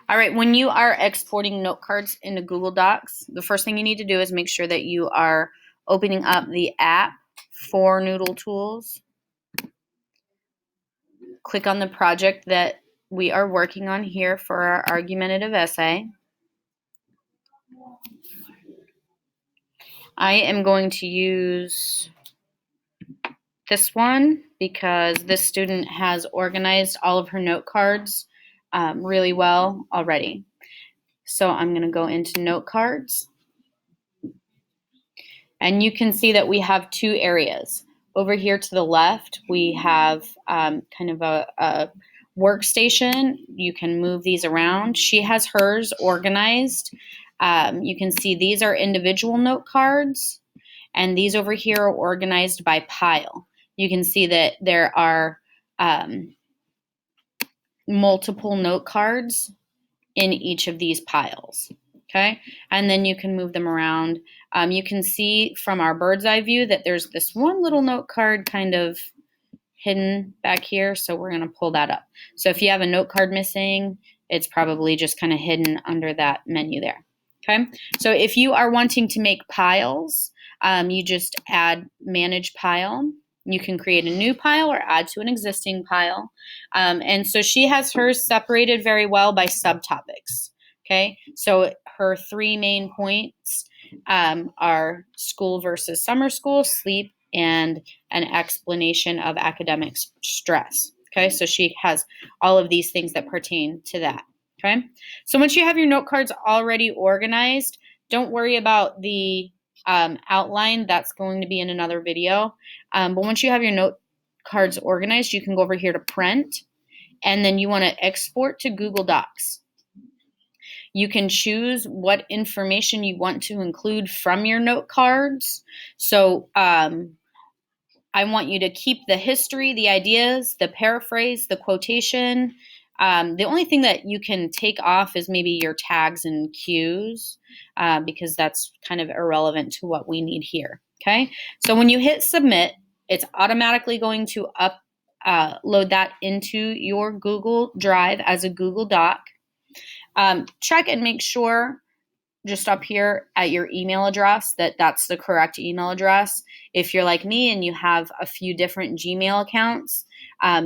All right, when you are exporting note cards into Google Docs, the first thing you need to do is make sure that you are opening up the app for Noodle Tools. Click on the project that we are working on here for our argumentative essay. I am going to use this one because this student has organized all of her note cards really well already. So I'm going to go into note cards. And you can see that we have two areas. Over here to the left, we have kind of a workstation. You can move these around. She has hers organized. You can see these are individual note cards, and these over here are organized by pile. You can see that there are multiple note cards in each of these piles. Okay, and then you can move them around. You can see from our bird's eye view that there's this one little note card kind of hidden back here, so we're going to pull that up. So if you have a note card missing, it's probably just kind of hidden under that menu there. Okay, so if you are wanting to make piles, you just add manage pile. You can create a new pile or add to an existing pile. And so she has hers separated very well by subtopics. Okay, so her three main points are school versus summer school, sleep, and an explanation of academic stress. Okay, so she has all of these things that pertain to that. Okay, so once you have your note cards already organized, don't worry about the outline. That's going to be in another video. But once you have your note cards organized, you can go over here to print, and then you want to export to Google Docs. You can choose what information you want to include from your note cards. So I want you to keep the history, the ideas, the paraphrase, the quotation. The only thing that you can take off is maybe your tags and cues because that's kind of irrelevant to what we need here. Okay, so when you hit submit, it's automatically going to upload that into your Google Drive as a Google Doc. Check and make sure just up here at your email address that that's the correct email address. If you're like me and you have a few different Gmail accounts,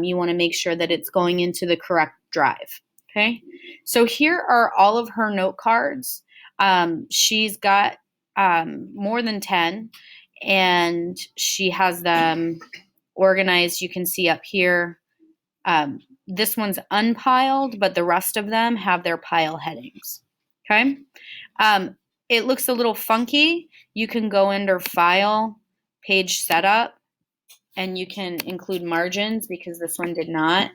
you want to make sure that it's going into the correct drive. Okay, so here are all of her note cards. She's got more than 10, and she has them organized. You can see up here. This one's unpiled, but the rest of them have their pile headings. Okay. It looks a little funky. You can go under File, Page Setup, and you can include margins because this one did not.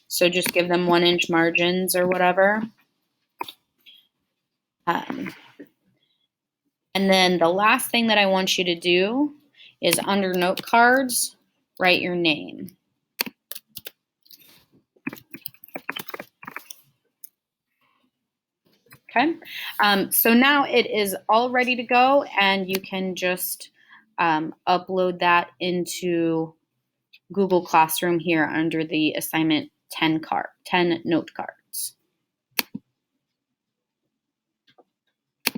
So just give them 1-inch margins or whatever. And then the last thing that I want you to do is under note cards, write your name. Okay, so now it is all ready to go, and you can just upload that into Google Classroom here under the assignment 10 note card.